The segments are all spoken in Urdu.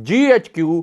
GHQ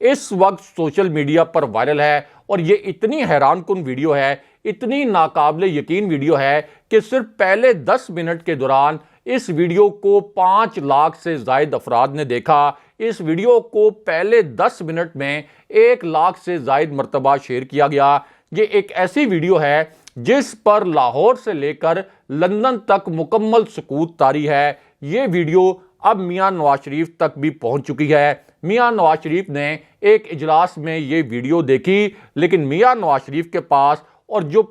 اس وقت سوشل میڈیا پر وائرل ہے، اور یہ اتنی حیران کن ویڈیو ہے، اتنی ناقابل یقین ویڈیو ہے کہ صرف پہلے 10 منٹ کے دوران اس ویڈیو کو 5 لاکھ سے زائد افراد نے دیکھا۔ اس ویڈیو کو پہلے 10 منٹ میں 1 لاکھ سے زائد مرتبہ شیئر کیا گیا۔ یہ ایک ایسی ویڈیو ہے جس پر لاہور سے لے کر لندن تک مکمل سکوت طاری ہے۔ یہ ویڈیو اب میاں نواز شریف تک بھی پہنچ چکی ہے۔ میاں نواز شریف نے ایک اجلاس میں یہ ویڈیو دیکھی، لیکن میاں نواز شریف کے پاس اور جو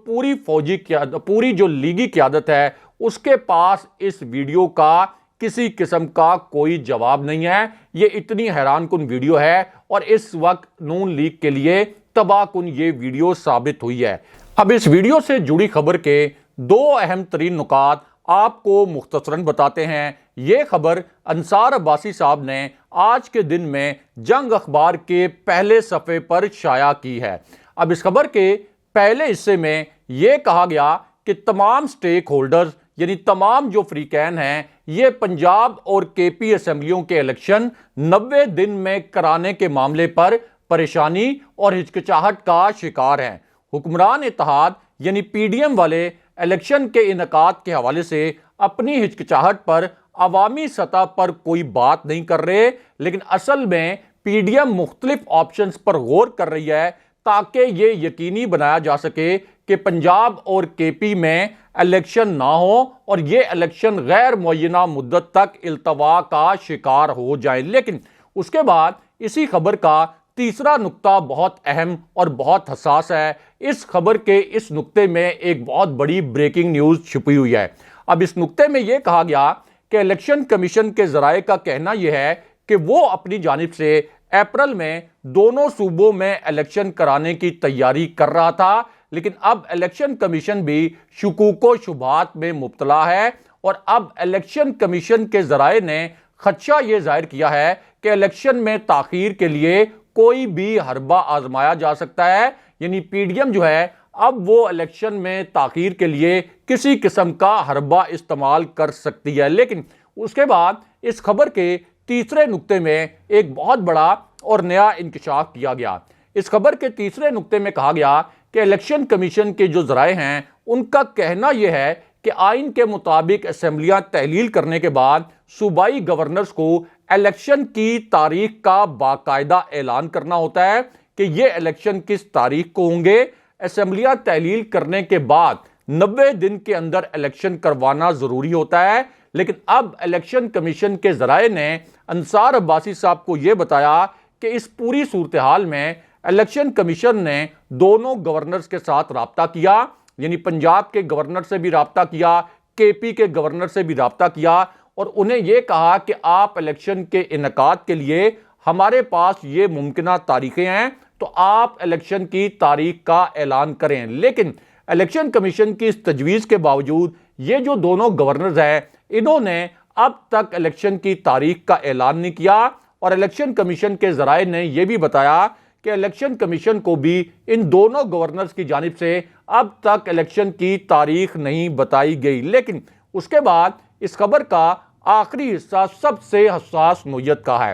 پوری جو لیگی قیادت ہے اس کے پاس اس ویڈیو کا کسی قسم کا کوئی جواب نہیں ہے۔ یہ اتنی حیران کن ویڈیو ہے اور اس وقت نون لیگ کے لیے تباہ کن یہ ویڈیو ثابت ہوئی ہے۔ اب اس ویڈیو سے جڑی خبر کے 2 اہم ترین نکات آپ کو مختصراً بتاتے ہیں۔ یہ خبر انصار عباسی صاحب نے آج کے دن میں جنگ اخبار کے پہلے صفحے پر شائع کی ہے۔ اب اس خبر کے پہلے حصے میں یہ کہا گیا کہ تمام سٹیک ہولڈرز یعنی تمام جو فریقین ہیں یہ پنجاب اور کے پی اسمبلیوں کے الیکشن 90 دن میں کرانے کے معاملے پر پریشانی اور ہچکچاہٹ کا شکار ہیں۔ حکمران اتحاد یعنی پی ڈی ایم والے الیکشن کے انعقاد کے حوالے سے اپنی ہچکچاہٹ پر عوامی سطح پر کوئی بات نہیں کر رہے، لیکن اصل میں پی ڈی ایم مختلف آپشنز پر غور کر رہی ہے تاکہ یہ یقینی بنایا جا سکے کہ پنجاب اور کے پی میں الیکشن نہ ہو اور یہ الیکشن غیر معینہ مدت تک التوا کا شکار ہو جائیں۔ لیکن اس کے بعد اسی خبر کا تیسرا نقطہ بہت اہم اور بہت حساس ہے۔ اس خبر کے اس نقطے میں ایک بہت بڑی بریکنگ نیوز چھپی ہوئی ہے۔ اب اس نقطے میں یہ کہا گیا کہ الیکشن کمیشن کے ذرائع کا کہنا یہ ہے کہ وہ اپنی جانب سے اپریل میں دونوں صوبوں میں الیکشن کرانے کی تیاری کر رہا تھا، لیکن اب الیکشن کمیشن بھی شکوک و شبہات میں مبتلا ہے، اور اب الیکشن کمیشن کے ذرائع نے خدشہ یہ ظاہر کیا ہے کہ الیکشن میں تاخیر کے لیے کوئی بھی حربہ آزمایا جا سکتا ہے، یعنی پی ڈی ایم جو ہے اب وہ الیکشن میں تاخیر کے لیے کسی قسم کا حربہ استعمال کر سکتی ہے۔ لیکن اس کے بعد اس خبر کے تیسرے نقطے میں ایک بہت بڑا اور نیا انکشاف کیا گیا۔ اس خبر کے تیسرے نقطے میں کہا گیا کہ الیکشن کمیشن کے جو ذرائع ہیں ان کا کہنا یہ ہے کہ آئین کے مطابق اسمبلیاں تحلیل کرنے کے بعد صوبائی گورنرز کو الیکشن کی تاریخ کا باقاعدہ اعلان کرنا ہوتا ہے کہ یہ الیکشن کس تاریخ کو ہوں گے۔ اسمبلیاں تحلیل کرنے کے بعد 90 دن کے اندر الیکشن کروانا ضروری ہوتا ہے، لیکن اب الیکشن کمیشن کے ذرائع نے انصار عباسی صاحب کو یہ بتایا کہ اس پوری صورتحال میں الیکشن کمیشن نے دونوں گورنرز کے ساتھ رابطہ کیا، یعنی پنجاب کے گورنر سے بھی رابطہ کیا، کے پی کے گورنر سے بھی رابطہ کیا، اور انہیں یہ کہا کہ آپ الیکشن کے انعقاد کے لیے ہمارے پاس یہ ممکنہ تاریخیں ہیں تو آپ الیکشن کی تاریخ کا اعلان کریں۔ لیکن الیکشن کمیشن کی اس تجویز کے باوجود یہ جو دونوں گورنرز ہیں انہوں نے اب تک الیکشن کی تاریخ کا اعلان نہیں کیا، اور الیکشن کمیشن کے ذرائع نے یہ بھی بتایا کہ الیکشن کمیشن کو بھی ان دونوں گورنرز کی جانب سے اب تک الیکشن کی تاریخ نہیں بتائی گئی۔ لیکن اس کے بعد اس خبر کا آخری حصہ سب سے حساس نوعیت کا ہے،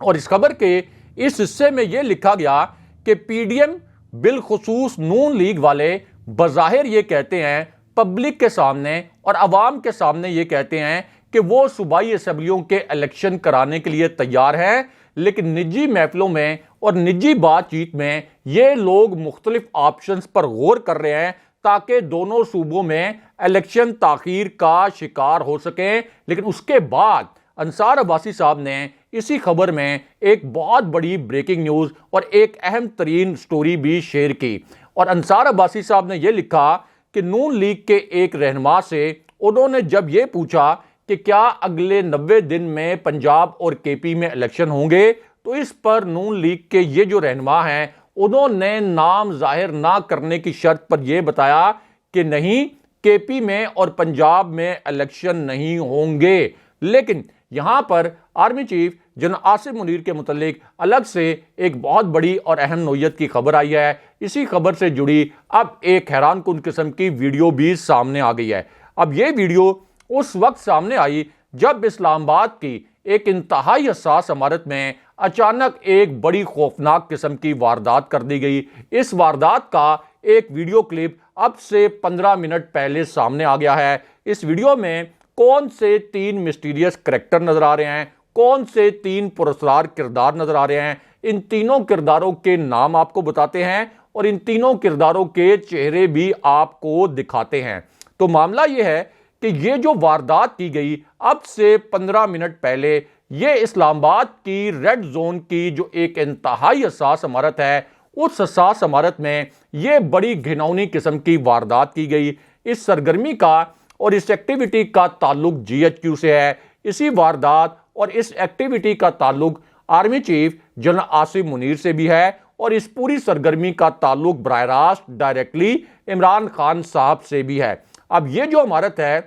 اور اس خبر کے اس حصے میں یہ لکھا گیا کہ پی ڈی ایم بالخصوص نون لیگ والے بظاہر یہ کہتے ہیں، پبلک کے سامنے اور عوام کے سامنے یہ کہتے ہیں کہ وہ صوبائی اسمبلیوں کے الیکشن کرانے کے لیے تیار ہیں، لیکن نجی محفلوں میں اور نجی بات چیت میں یہ لوگ مختلف آپشنز پر غور کر رہے ہیں تاکہ دونوں صوبوں میں الیکشن تاخیر کا شکار ہو سکیں۔ لیکن اس کے بعد انصار عباسی صاحب نے اسی خبر میں ایک بہت بڑی بریکنگ نیوز اور ایک اہم ترین سٹوری بھی شیئر کی، اور انصار عباسی صاحب نے یہ لکھا کہ نون لیگ کے ایک رہنما سے انہوں نے جب یہ پوچھا کہ کیا اگلے 90 دن میں پنجاب اور کے پی میں الیکشن ہوں گے، تو اس پر نون لیگ کے یہ جو رہنما ہیں انہوں نے نام ظاہر نہ کرنے کی شرط پر یہ بتایا کہ نہیں، کے پی میں اور پنجاب میں الیکشن نہیں ہوں گے۔ لیکن یہاں پر army chief general Asim Munir کے متعلق الگ سے ایک بہت بڑی اور اہم نوعیت کی خبر آئی ہے۔ اسی خبر سے جڑی اب ایک حیران کن قسم کی ویڈیو بھی سامنے آ گئی ہے۔ اب یہ ویڈیو اس وقت سامنے آئی جب اسلام آباد کی ایک انتہائی حساس عمارت میں اچانک ایک بڑی خوفناک قسم کی واردات کر دی گئی۔ اس واردات کا ایک ویڈیو کلپ اب سے 15 منٹ پہلے سامنے آ گیا ہے۔ اس ویڈیو میں کون سے 3 مسٹیریس کریکٹر نظر آ رہے ہیں، کون سے 3 پراسرار کردار نظر آ رہے ہیں، ان تینوں کرداروں کے نام آپ کو بتاتے ہیں اور ان تینوں کرداروں کے چہرے بھی آپ کو دکھاتے ہیں۔ تو معاملہ یہ ہے کہ یہ جو واردات کی گئی اب سے 15 منٹ پہلے، یہ اسلام آباد کی ریڈ زون کی جو ایک انتہائی حساس عمارت ہے، اس حساس عمارت میں یہ بڑی گھناؤنی قسم کی واردات کی گئی۔ اس سرگرمی کا اور اس ایکٹیویٹی کا تعلق GHQ سے ہے۔ اسی واردات اور اس ایکٹیویٹی کا تعلق army chief general Asif Munir سے بھی ہے اور اس پوری سرگرمی کا تعلق براہ راست ڈائریکٹلی عمران خان صاحب سے بھی ہے۔ اب یہ جو عمارت ہے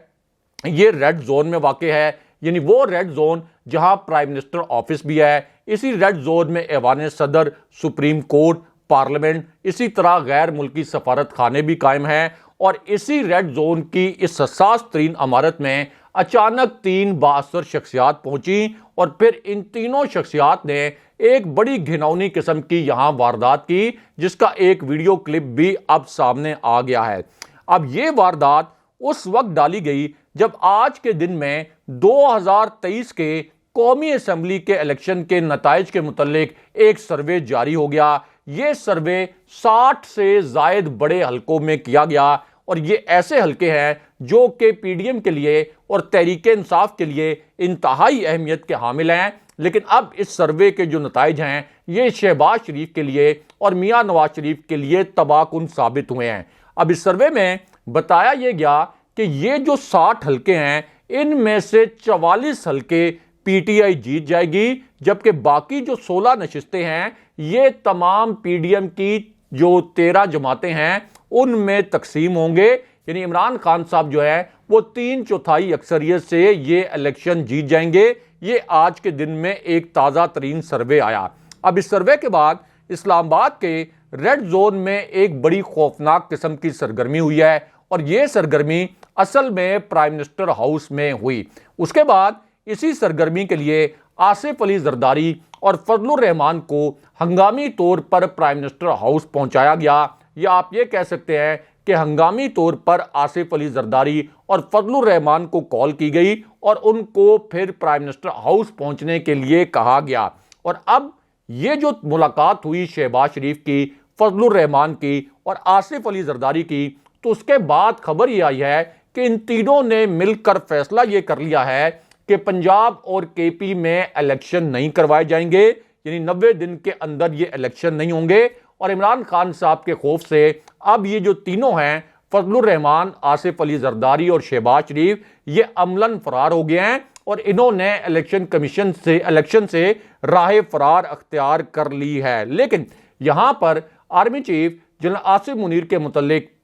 یہ ریڈ زون میں واقع ہے، یعنی وہ ریڈ زون جہاں پرائم منسٹر آفس بھی ہے۔ اسی ریڈ زون میں ایوان صدر، سپریم کورٹ، پارلیمنٹ، اسی طرح غیر ملکی سفارت خانے بھی قائم ہیں، اور اسی ریڈ زون کی اس حساس ترین عمارت میں اچانک 3 بااثر شخصیات پہنچی اور پھر ان تینوں شخصیات نے ایک بڑی گھناؤنی قسم کی یہاں واردات کی، جس کا ایک ویڈیو کلپ بھی اب سامنے آ گیا ہے۔ اب یہ واردات اس وقت ڈالی گئی جب آج کے دن میں 2023 کے قومی اسمبلی کے الیکشن کے نتائج کے متعلق ایک سروے جاری ہو گیا۔ یہ سروے 60 سے زائد بڑے حلقوں میں کیا گیا اور یہ ایسے حلقے ہیں جو کہ PDM کے لیے اور تحریک انصاف کے لیے انتہائی اہمیت کے حامل ہیں، لیکن اب اس سروے کے جو نتائج ہیں یہ شہباز شریف کے لیے اور میاں نواز شریف کے لیے تباہ کن ثابت ہوئے ہیں۔ اب اس سروے میں بتایا یہ گیا کہ یہ جو 60 حلقے ہیں ان میں سے 44 حلقے PTI جیت جائے گی، جبکہ باقی جو 16 نشستیں ہیں یہ تمام PDM کی جو 13 جماعتیں ہیں ان میں تقسیم ہوں گے، یعنی عمران خان صاحب جو ہے وہ 3/4 اکثریت سے یہ الیکشن جیت جائیں گے۔ یہ آج کے دن میں ایک تازہ ترین سروے آیا۔ اب اس سروے کے بعد اسلام آباد کے ریڈ زون میں ایک بڑی خوفناک قسم کی سرگرمی ہوئی ہے اور یہ سرگرمی اصل میں پرائم منسٹر ہاؤس میں ہوئی۔ اس کے بعد اسی سرگرمی کے لیے آصف علی زرداری اور فضل الرحمان کو ہنگامی طور پر پرائم منسٹر ہاؤس پہنچایا گیا، یا آپ یہ کہہ سکتے ہیں کہ ہنگامی طور پر آصف علی زرداری اور فضل الرحمان کو کال کی گئی اور ان کو پھر پرائم منسٹر ہاؤس پہنچنے کے لیے کہا گیا۔ اور اب یہ جو ملاقات ہوئی شہباز شریف کی، فضل الرحمان کی اور آصف علی زرداری کی، تو اس کے بعد خبر یہ آئی ہے کہ ان تینوں نے مل کر فیصلہ یہ کر لیا ہے کہ پنجاب اور KP میں الیکشن نہیں کروائے جائیں گے، یعنی 90 دن کے اندر یہ الیکشن نہیں ہوں گے، اور عمران خان صاحب کے خوف سے اب یہ جو تینوں ہیں فضل الرحمان، آصف علی زرداری اور شہباز شریف، یہ عملاً فرار ہو گئے ہیں اور انہوں نے الیکشن سے راہ فرار اختیار کر لی ہے۔ لیکن یہاں پر army chief general Asif Munir کے متعلق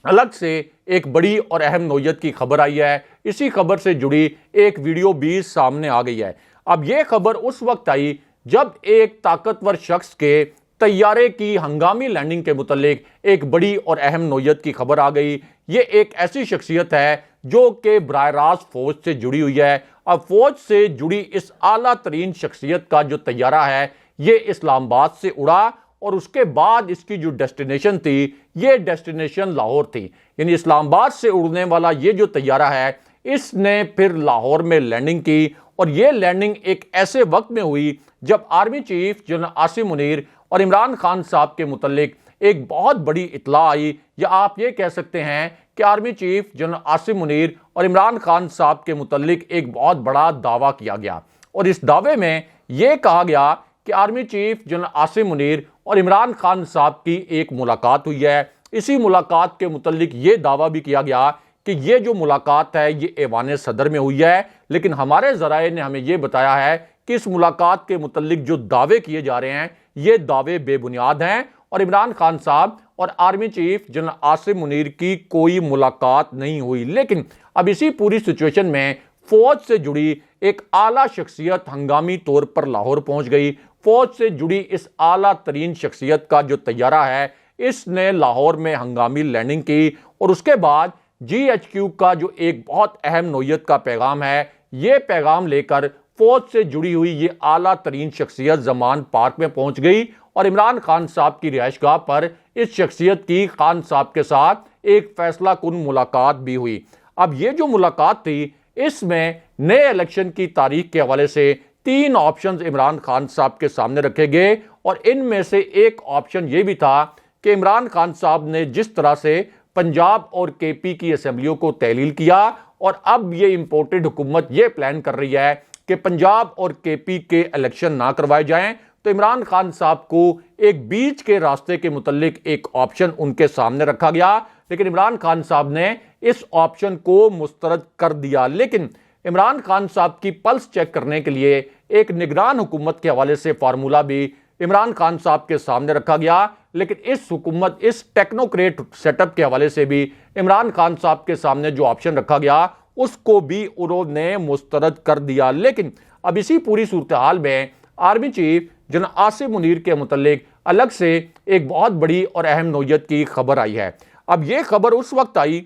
الگ سے ایک بڑی اور اہم نوعیت کی خبر آئی ہے۔ اسی خبر سے جڑی ایک ویڈیو بھی سامنے آ گئی ہے۔ اب یہ خبر اس وقت آئی جب ایک طاقتور شخص کے طیارے کی ہنگامی لینڈنگ کے متعلق ایک بڑی اور اہم نوعیت کی خبر آ گئی۔ یہ ایک ایسی شخصیت ہے جو کہ براہ راست فوج سے جڑی ہوئی ہے۔ اب فوج سے جڑی اس اعلیٰ ترین شخصیت کا جو طیارہ ہے یہ اسلام آباد سے اڑا اور اس کے بعد اس کی جو ڈیسٹینیشن تھی یہ ڈیسٹینیشن لاہور تھی، یعنی اسلام آباد سے اڑنے والا یہ جو طیارہ ہے اس نے پھر لاہور میں لینڈنگ کی، اور یہ لینڈنگ ایک ایسے وقت میں ہوئی جب army chief general Asif Munir اور عمران خان صاحب کے متعلق ایک بہت بڑی اطلاع آئی، یا آپ یہ کہہ سکتے ہیں کہ army chief general Asif Munir اور عمران خان صاحب کے متعلق ایک بہت بڑا دعویٰ کیا گیا، اور اس دعوے میں یہ کہا گیا کہ army chief general Asif Munir اور عمران خان صاحب کی ایک ملاقات ہوئی ہے۔ اسی ملاقات کے متعلق یہ دعویٰ بھی کیا گیا کہ یہ جو ملاقات ہے یہ ایوان صدر میں ہوئی ہے، لیکن ہمارے ذرائع نے ہمیں یہ بتایا ہے کہ اس ملاقات کے متعلق جو دعوے کیے جا رہے ہیں یہ دعوے بے بنیاد ہیں، اور عمران خان صاحب اور army chief general Asif Munir کی کوئی ملاقات نہیں ہوئی۔ لیکن اب اسی پوری سچویشن میں فوج سے جڑی ایک اعلیٰ شخصیت ہنگامی طور پر لاہور پہنچ گئی۔ فوج سے جڑی اس اعلیٰ ترین شخصیت کا جو طیارہ ہے اس نے لاہور میں ہنگامی لینڈنگ کی، اور اس کے بعد GHQ کا جو ایک بہت اہم نوعیت کا پیغام ہے یہ پیغام لے کر فوج سے جڑی ہوئی یہ اعلیٰ ترین شخصیت زمان پارک میں پہنچ گئی اور عمران خان صاحب کی رہائش گاہ پر اس شخصیت کی خان صاحب کے ساتھ ایک فیصلہ کن ملاقات بھی ہوئی۔ اب یہ جو ملاقات تھی، اس میں نئے الیکشن کی تاریخ کے حوالے سے 3 آپشنز عمران خان صاحب کے سامنے رکھے گئے، اور ان میں سے ایک آپشن یہ بھی تھا کہ عمران خان صاحب نے جس طرح سے پنجاب اور کے پی کی اسمبلیوں کو تحلیل کیا، اور اب یہ امپورٹڈ حکومت یہ پلان کر رہی ہے کہ پنجاب اور کے پی کے الیکشن نہ کروائے جائیں، تو عمران خان صاحب کو ایک بیچ کے راستے کے متعلق ایک آپشن ان کے سامنے رکھا گیا، لیکن عمران خان صاحب نے اس آپشن کو مسترد کر دیا۔ لیکن عمران خان صاحب کی پلس چیک کرنے کے لیے ایک نگران حکومت کے حوالے سے فارمولہ بھی عمران خان صاحب کے سامنے رکھا گیا، لیکن اس ٹیکنوکریٹ سیٹ اپ کے حوالے سے بھی عمران خان صاحب کے سامنے جو آپشن رکھا گیا اس کو بھی انہوں نے مسترد کر دیا۔ لیکن اب اسی پوری صورتحال میں army chief general Asim Munir کے متعلق الگ سے ایک بہت بڑی اور اہم نوعیت کی خبر آئی ہے۔ اب یہ خبر اس وقت آئی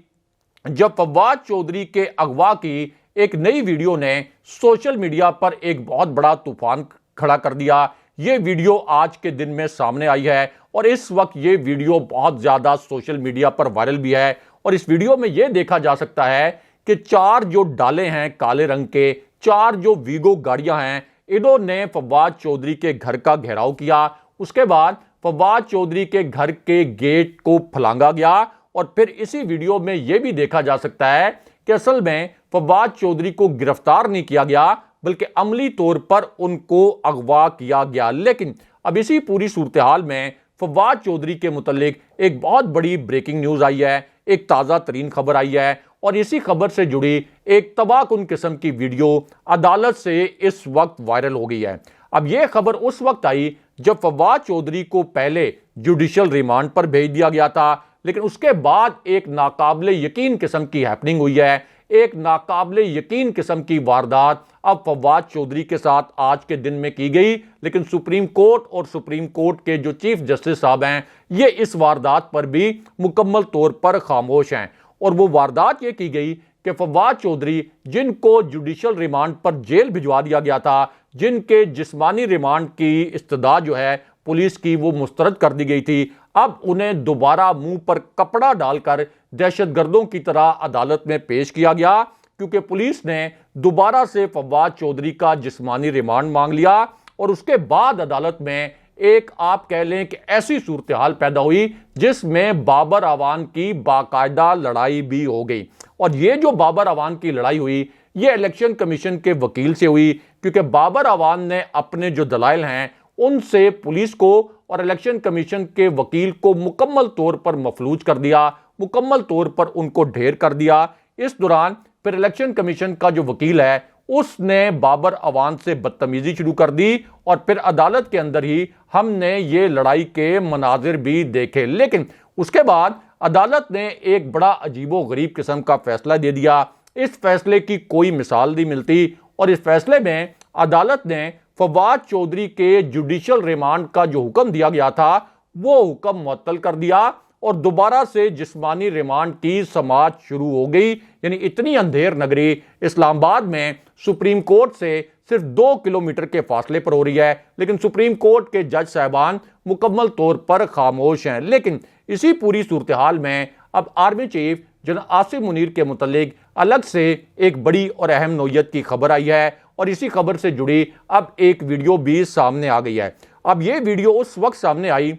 جب فواد چودھری کے اغوا کی ایک نئی ویڈیو نے سوشل میڈیا پر ایک بہت بڑا طوفان کھڑا کر دیا۔ یہ ویڈیو آج کے دن میں سامنے آئی ہے اور اس وقت یہ ویڈیو بہت زیادہ سوشل میڈیا پر وائرل بھی ہے، اور اس ویڈیو میں یہ دیکھا جا سکتا ہے کہ 4 جو ڈالے ہیں کالے رنگ کے، 4 جو ویگو گاڑیاں ہیں، انہوں نے فواد چودھری کے گھر کا گھیراؤ کیا۔ اس کے بعد فواد چودھری کے گھر کے گیٹ کو پھلانگا گیا، اور پھر اسی ویڈیو میں یہ بھی دیکھا جا سکتا ہے کہ اصل میں فواد چودھری کو گرفتار نہیں کیا گیا بلکہ عملی طور پر ان کو اغوا کیا گیا۔ لیکن اب اسی پوری صورتحال میں فواد چودھری کے متعلق ایک بہت بڑی بریکنگ نیوز آئی ہے، ایک تازہ ترین خبر آئی ہے، اور اسی خبر سے جڑی ایک تباہ کن قسم کی ویڈیو عدالت سے اس وقت وائرل ہو گئی ہے۔ اب یہ خبر اس وقت آئی جب فواد چودھری کو پہلے جوڈیشل ریمانڈ پر بھیج دیا گیا تھا، لیکن اس کے بعد ایک ناقابل یقین قسم کی ہیپننگ ہوئی ہے، ایک ناقابل یقین قسم کی واردات اب فواد چودھری کے ساتھ آج کے دن میں کی گئی، لیکن سپریم کورٹ اور سپریم کورٹ کے جو چیف جسٹس صاحب ہیں یہ اس واردات پر بھی مکمل طور پر خاموش ہیں۔ اور وہ واردات یہ کی گئی کہ فواد چودھری جن کو جوڈیشل ریمانڈ پر جیل بھجوا دیا گیا تھا، جن کے جسمانی ریمانڈ کی استدعا جو ہے پولیس کی وہ مسترد کر دی گئی تھی، اب انہیں دوبارہ منہ پر کپڑا ڈال کر دہشت گردوں کی طرح عدالت میں پیش کیا گیا، کیونکہ پولیس نے دوبارہ سے فواد چودھری کا جسمانی ریمانڈ مانگ لیا، اور اس کے بعد عدالت میں ایک آپ کہہ لیں کہ ایسی صورتحال پیدا ہوئی جس میں بابر اعوان کی باقاعدہ لڑائی بھی ہو گئی۔ اور یہ جو بابر اعوان کی لڑائی ہوئی یہ الیکشن کمیشن کے وکیل سے ہوئی، کیونکہ بابر اعوان نے اپنے جو دلائل ہیں ان سے پولیس کو اور الیکشن کمیشن کے وکیل کو مکمل طور پر مفلوج کر دیا، مکمل طور پر ان کو ڈھیر کر دیا۔ اس دوران پھر الیکشن کمیشن کا جو وکیل ہے اس نے بابر اعوان سے بدتمیزی شروع کر دی، اور پھر عدالت کے اندر ہی ہم نے یہ لڑائی کے مناظر بھی دیکھے۔ لیکن اس کے بعد عدالت نے ایک بڑا عجیب و غریب قسم کا فیصلہ دے دیا۔ اس فیصلے کی کوئی مثال نہیں ملتی، اور اس فیصلے میں عدالت نے فواد چودھری کے جوڈیشل ریمانڈ کا جو حکم دیا گیا تھا وہ حکم معطل کر دیا، اور دوبارہ سے جسمانی ریمانڈ کی سماعت شروع ہو گئی۔ یعنی اتنی اندھیر نگری اسلام آباد میں سپریم کورٹ سے صرف 2 کلومیٹر کے فاصلے پر ہو رہی ہے، لیکن سپریم کورٹ کے جج صاحبان مکمل طور پر خاموش ہیں۔ لیکن اسی پوری صورتحال میں اب army chief general Asim Munir کے متعلق الگ سے ایک بڑی اور اہم نوعیت کی خبر آئی ہے، اور اسی خبر سے جڑی اب ایک ویڈیو بھی سامنے آ گئی ہے۔ اب یہ ویڈیو اس وقت سامنے آئی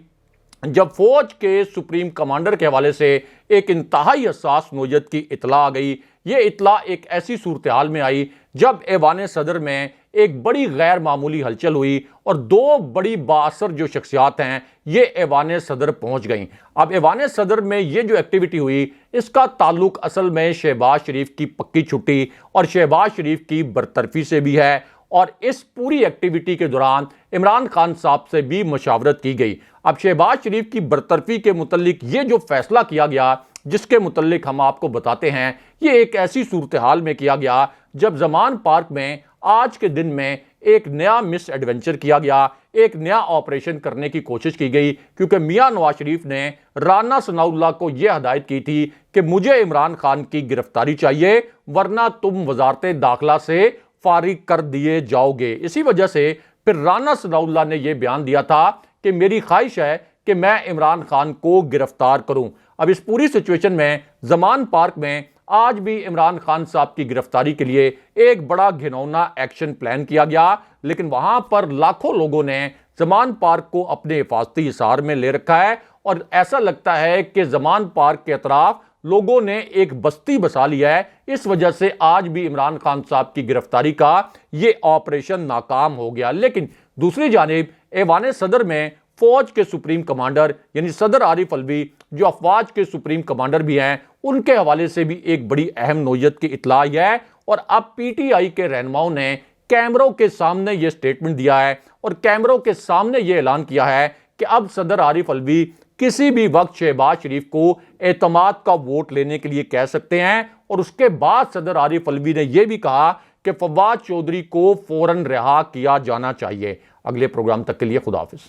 جب فوج کے سپریم کمانڈر کے حوالے سے ایک انتہائی حساس نوعیت کی اطلاع آ گئی۔ یہ اطلاع ایک ایسی صورتحال میں آئی جب ایوان صدر میں ایک بڑی غیر معمولی ہلچل ہوئی، اور 2 بڑی بااثر جو شخصیات ہیں یہ ایوان صدر پہنچ گئیں۔ اب ایوان صدر میں یہ جو ایکٹیویٹی ہوئی اس کا تعلق اصل میں شہباز شریف کی پکی چھٹی اور شہباز شریف کی برطرفی سے بھی ہے، اور اس پوری ایکٹیویٹی کے دوران عمران خان صاحب سے بھی مشاورت کی گئی۔ اب شہباز شریف کی برطرفی کے متعلق یہ جو فیصلہ کیا گیا جس کے متعلق ہم آپ کو بتاتے ہیں، یہ ایک ایسی صورتحال میں کیا گیا جب زمان پارک میں آج کے دن میں ایک نیا مس ایڈونچر کیا گیا، ایک نیا آپریشن کرنے کی کوشش کی گئی، کیونکہ میاں نواز شریف نے رانا ثناء اللہ کو یہ ہدایت کی تھی کہ مجھے عمران خان کی گرفتاری چاہیے ورنہ تم وزارت داخلہ سے فارغ کر دیے جاؤ گے۔ اسی وجہ سے پھر رانا ثناء اللہ نے یہ بیان دیا تھا کہ میری خواہش ہے کہ میں عمران خان کو گرفتار کروں۔ اب اس پوری سچویشن میں زمان پارک میں آج بھی عمران خان صاحب کی گرفتاری کے لیے ایک بڑا گھنونا ایکشن پلان کیا گیا، لیکن وہاں پر لاکھوں لوگوں نے زمان پارک کو اپنے حفاظتی حصار میں لے رکھا ہے، اور ایسا لگتا ہے کہ زمان پارک کے اطراف لوگوں نے ایک بستی بسا لیا ہے۔ اس وجہ سے آج بھی عمران خان صاحب کی گرفتاری کا یہ آپریشن ناکام ہو گیا۔ لیکن دوسری جانب ایوان صدر میں فوج کے سپریم کمانڈر یعنی صدر عارف الوی، جو افواج کے سپریم کمانڈر بھی ہیں، ان کے حوالے سے بھی ایک بڑی اہم نوعیت کی اطلاع آئی ہے، اور اب پی ٹی آئی کے رہنماؤں نے کیمروں کے سامنے یہ سٹیٹمنٹ دیا ہے اور کیمروں کے سامنے یہ اعلان کیا ہے کہ اب صدر عارف الوی کسی بھی وقت شہباز شریف کو اعتماد کا ووٹ لینے کے لیے کہہ سکتے ہیں، اور اس کے بعد صدر عارف الوی نے یہ بھی کہا کہ فواد چودھری کو فوراً رہا کیا جانا چاہیے۔ اگلے پروگرام تک کے لیے خدا حافظ۔